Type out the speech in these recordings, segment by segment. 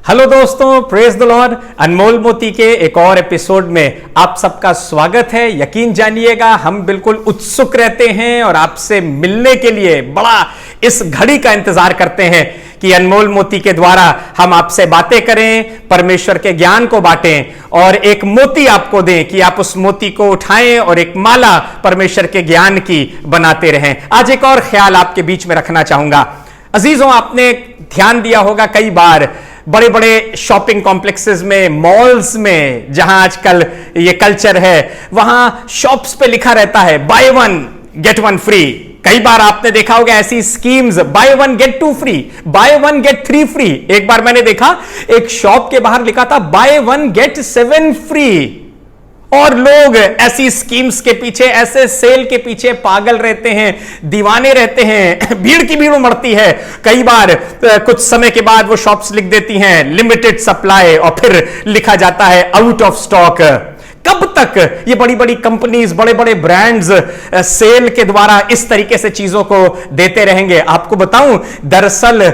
Hello दोस्तों, praise the Lord. अनमोल मोती के एक और एपिसोड में आप सबका स्वागत है। यकीन जानिएगा, हम बिल्कुल उत्सुक रहते हैं और आपसे मिलने के लिए बड़ा इस घड़ी का इंतजार करते हैं कि अनमोल मोती के द्वारा हम आपसे बातें करें, परमेश्वर के ज्ञान को बांटें और एक मोती आपको दें कि आप उस मोती को उठाएं और एक माला परमेश्वर के ज्ञान की बनाते रहें। आज एक और ख्याल आपके बीच में रखना चाहूंगा। अजीजों, आपने ध्यान दिया होगा कई बार बड़े बड़े शॉपिंग कॉम्प्लेक्सेस में, मॉल्स में, जहां आजकल ये कल्चर है, वहां शॉप्स पे लिखा रहता है buy one get one free. कई बार आपने देखा होगा ऐसी schemes, buy one get two free, buy one get three free. एक बार मैंने देखा एक शॉप के बाहर लिखा था bye one get seven free. और लोग ऐसी स्कीम्स के पीछे, ऐसे सेल के पीछे पागल रहते हैं, दीवाने रहते हैं, भीड़ की भीड़ उमड़ती है। कई बार कुछ समय के बाद वो शॉप्स लिख देती हैं लिमिटेड सप्लाई और फिर लिखा जाता है आउट ऑफ स्टॉक। कब तक ये बड़ी बड़ी कंपनीज, बड़े बड़े ब्रांड्स सेल के द्वारा इस तरीके से चीजों को देते रहेंगे? आपको बताऊं, दरअसल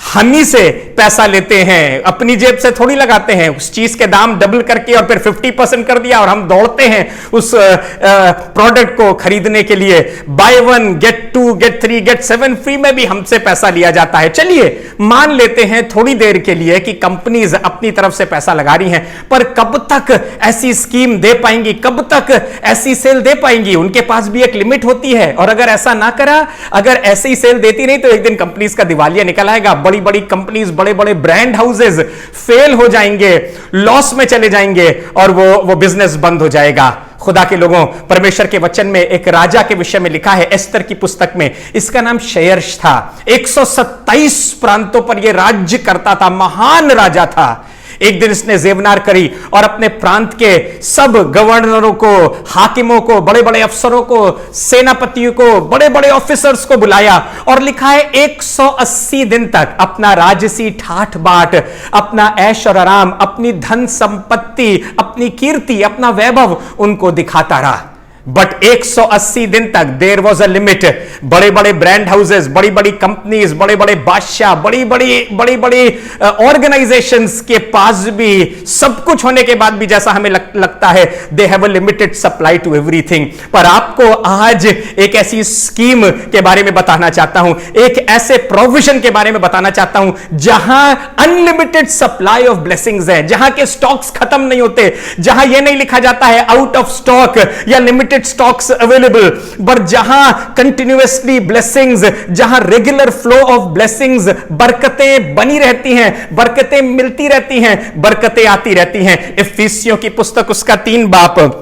हम ही से पैसा लेते हैं, अपनी जेब से थोड़ी लगाते हैं। उस चीज के दाम डबल करके और फिर 50% कर दिया और हम दौड़ते हैं उस प्रोडक्ट को खरीदने के लिए। Buy one get two get three get seven free में भी हमसे पैसा लिया जाता है। चलिए मान लेते हैं थोड़ी देर के लिए कि कंपनीज अपनी तरफ से पैसा लगा रही हैं, पर कब तक ऐसी स्कीम दे पाएंगी, कब तक ऐसी सेल दे पाएंगी? उनके पास भी एक लिमिट होती है और अगर ऐसा ना करा, अगर ऐसी ही सेल देती नहीं तो एक दिन कंपनीज का दिवालिया निकल आएगा। बड़ी बड़ी कंपनीज, बड़े बड़े ब्रांड हाउसेस फेल हो जाएंगे, लॉस में चले जाएंगे और वो बिजनेस बंद हो जाएगा। खुदा के लोगों, परमेश्वर के वचन में एक राजा के विषय में लिखा है एस्तर की पुस्तक में। इसका नाम शयर्श था। 127 प्रांतों पर यह राज्य करता था, महान राजा था। एक दिन इसने जेवनार करी और अपने प्रांत के सब गवर्नरों को, हाकिमों को, बड़े बड़े अफसरों को, सेनापतियों को, बड़े बड़े ऑफिसर्स को बुलाया और लिखा है 180 दिन तक अपना राजसी ठाठ बाट, अपना ऐश और आराम, अपनी धन संपत्ति, अपनी कीर्ति, अपना वैभव उनको दिखाता रहा। बट 180 दिन तक देयर वॉज अ लिमिट। बड़े बड़े ब्रांड हाउसेस, बड़ी बड़ी कंपनीज, बड़े बड़े बादशाह, बड़ी बड़ी ऑर्गेनाइजेशंस के पास भी सब कुछ होने के बाद भी, जैसा हमें लगता है, they have a limited supply to everything. पर आपको आज एक ऐसी स्कीम के बारे में बताना चाहता हूं, एक ऐसे प्रोविजन के बारे में बताना चाहता हूं जहां अनलिमिटेड सप्लाई ऑफ ब्लेसिंग्स है, जहां के स्टॉक्स खत्म नहीं होते, जहां यह नहीं लिखा जाता है आउट ऑफ स्टॉक या लिमिटेड स्टॉक्स अवेलेबल, पर जहां कंटिन्यूअसली ब्लेसिंग्स, जहां रेगुलर फ्लो ऑफ ब्लेसिंग्स, बरकतें बनी रहती हैं, बरकतें मिलती रहती हैं, बरकतें आती रहती हैं। इफिसियों की पुस्तक उसका 3 बाब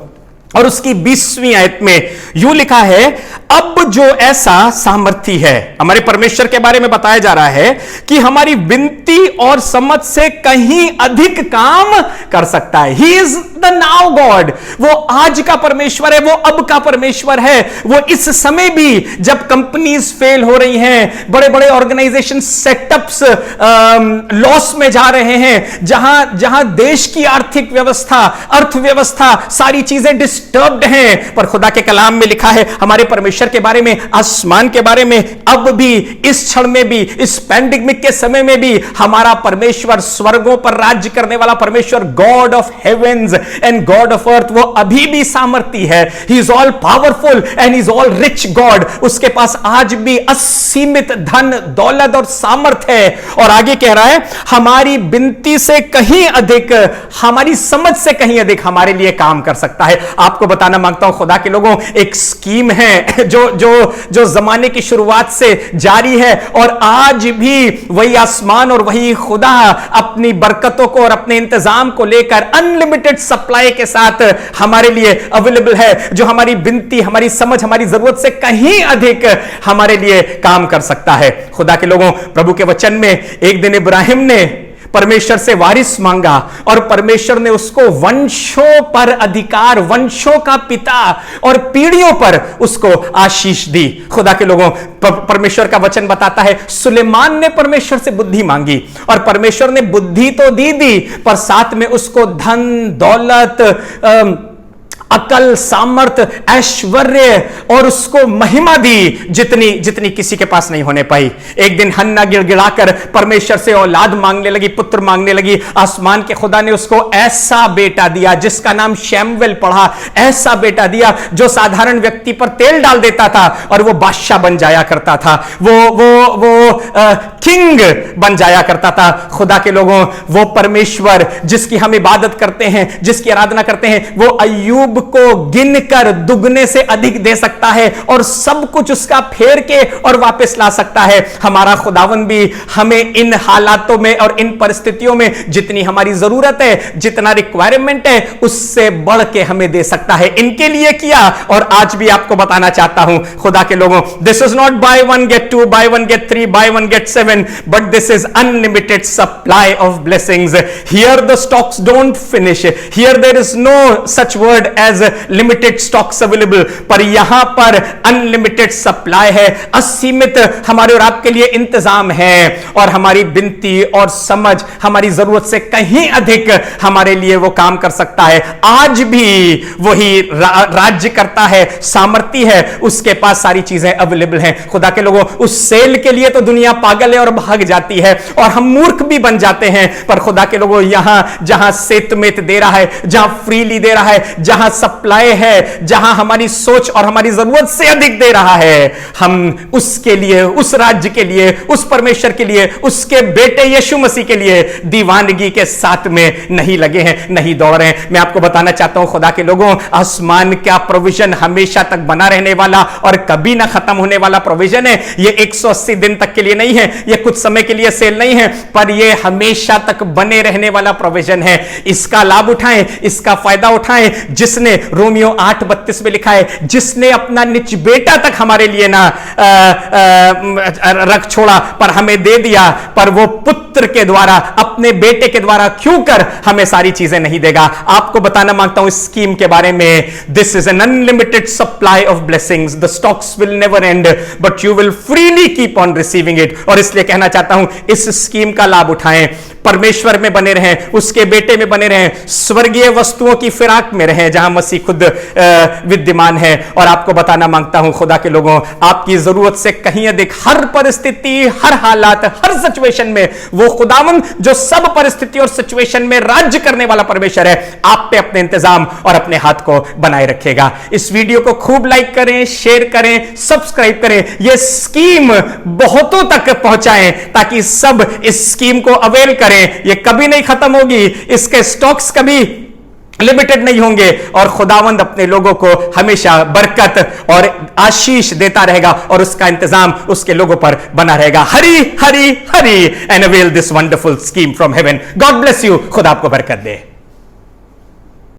और उसकी 20वीं आयत में यूं लिखा है, अब जो ऐसा सामर्थी है, हमारे परमेश्वर के बारे में बताया जा रहा है कि हमारी विनती और समझ से कहीं अधिक काम कर सकता है। He is the now God. वो आज का परमेश्वर है, वो अब का परमेश्वर है। वो इस समय भी, जब कंपनीज फेल हो रही हैं, बड़े बड़े ऑर्गेनाइजेशन सेटअप्स लॉस में जा रहे हैं, जहां देश की आर्थिक व्यवस्था, अर्थव्यवस्था, सारी चीजें डिस्टर्ब्ड हैं, पर खुदा के कलाम में लिखा है हमारे परमेश्वर के बारे में, आसमान के बारे में, अब भी, इस क्षण में भी, इस पैंडेमिक के समय में भी हमारा परमेश्वर, स्वर्गों पर राज्य करने वाला परमेश्वर, God of heaven's and God of earth, वो अभी भी सामर्थी है। He is all powerful and is all rich God. उसके पास आज भी असीमित धन, दौलत और सामर्थ है। और आगे कह रहा है हमारी विनती से कहीं अधिक, हमारी समझ से कहीं अधिक हमारे लिए काम कर सकता है। आपको बताना मांगता हूं खुदा के लोगों, एक स्कीम है जो जमाने की शुरुआत से जारी है और आज भी वही आसमान और वही खुदा अपनी बरकतों को और अपने इंतजाम को लेकर अनलिमिटेड सप्लाई के साथ हमारे लिए अवेलेबल है, जो हमारी विनती, हमारी समझ, हमारी जरूरत से कहीं अधिक हमारे लिए काम कर सकता है। खुदा के लोगों, प्रभु के वचन में एक दिन इब्राहिम ने परमेश्वर से वारिस मांगा और परमेश्वर ने उसको वंशों पर अधिकार, वंशों का पिता और पीढ़ियों पर उसको आशीष दी। खुदा के लोगों, परमेश्वर का वचन बताता है सुलेमान ने परमेश्वर से बुद्धि मांगी और परमेश्वर ने बुद्धि तो दी पर साथ में उसको धन, दौलत, अकल, सामर्थ, ऐश्वर्य और उसको महिमा दी जितनी जितनी किसी के पास नहीं होने पाई। एक दिन हन्ना गिड़गिड़ाकर परमेश्वर से औलाद मांगने लगी, पुत्र मांगने लगी। आसमान के खुदा ने उसको ऐसा बेटा दिया जिसका नाम शैमुएल पढ़ा, ऐसा बेटा दिया जो साधारण व्यक्ति पर तेल डाल देता था और वो बादशाह बन जाया करता था, वो किंग बन जाया करता था। खुदा के लोगों, वो परमेश्वर जिसकी हम इबादत करते हैं, जिसकी आराधना करते हैं, वो अय्यूब को गिनकर दुगने से अधिक दे सकता है और सब कुछ उसका फेर के और वापस ला सकता है। हमारा खुदावन भी हमें इन हालातों में और इन परिस्थितियों में जितनी हमारी जरूरत है, जितना रिक्वायरमेंट है, उससे बढ़ के हमें दे सकता है। इनके लिए किया और आज भी आपको बताना चाहता हूं खुदा के लोगों, this is not buy one get two, buy one get three, buy one get seven, but this is unlimited supply of blessings. Here the stocks don't finish, here there is no such word as limited stocks available, पर यहां पर unlimited supply है, असीमित हमारे और आपके लिए इंतजाम है और हमारी विनती और समझ हमारी जरूरत से कहीं अधिक हमारे लिए वो काम कर सकता है। आज भी वही राज्य करता है, सामर्थ्य है, उसके पास सारी चीजें अवेलेबल हैं। खुदा के लोगों, उस सेल के लिए तो दुनिया पागल है और भाग जाती है और हम मूर्ख भी बन जाते हैं, पर खुदा के लोगों यहां जहां सेतमेत दे रहा है, जहां फ्रीली दे रहा है, जहां सप्लाई है, जहां हमारी सोच और हमारी जरूरत से अधिक दे रहा है, हम उसके लिए, उस राज्य के लिए, उस परमेश्वर के लिए, उसके बेटे यीशु मसीह के लिए दीवानगी के साथ में नहीं लगे हैं, नहीं दौड़ रहे हैं। मैं आपको बताना चाहता हूं खुदा के लोगों, आसमान का प्रोविजन हमेशा तक बना रहने वाला और कभी ना खत्म होने वाला प्रोविजन है। ये 180 दिन तक के लिए नहीं है, ये कुछ समय के लिए सेल नहीं है, पर ये हमेशा तक बने रहने वाला प्रोविजन है। इसका लाभ उठाएं, इसका फायदा उठाएं। जिसने रोमियो 8:32 में लिखा है, जिसने अपना निज बेटा तक हमारे लिए ना रख छोड़ा पर हमें दे दिया, पर वो पुत्र के द्वारा, अपने बेटे के द्वारा क्यों कर हमें सारी चीजें नहीं देगा। आपको बताना मांगता हूं इस स्कीम के बारे में, this is an unlimited supply of blessings, the stocks will never and but you will freely keep on receiving it. और इसलिए कहना चाहता हूं इस स्कीम का लाभ उठाएं, परमेश्वर में बने रहें, उसके बेटे में बने रहें, स्वर्गीय वस्तुओं की फिराक में रहें जहां मसीह खुद विद्यमान है। और आपको बताना मांगता हूं खुदा के लोगों, आपकी जरूरत से कहीं अधिक हर परिस्थिति, हर हालात, हर सिचुएशन में वो खुदावन जो सब परिस्थिति और सिचुएशन में राज्य करने वाला परमेश्वर है, आप पे अपने इंतजाम और अपने हाथ को बनाए रखेगा। इस वीडियो को खूब लाइक करें, शेयर करें, सब्सक्राइब करें, यह स्कीम बहुतों तक पहुंचाएं ताकि सब इस स्कीम को अवेल करें। ये कभी नहीं खत्म होगी, इसके स्टॉक्स कभी लिमिटेड नहीं होंगे और खुदावंद अपने लोगों को हमेशा बरकत और आशीष देता रहेगा और उसका इंतजाम उसके लोगों पर बना रहेगा। Hari Hari Hari and avail this wonderful scheme from heaven. God bless you. खुदा आपको बरकत दे।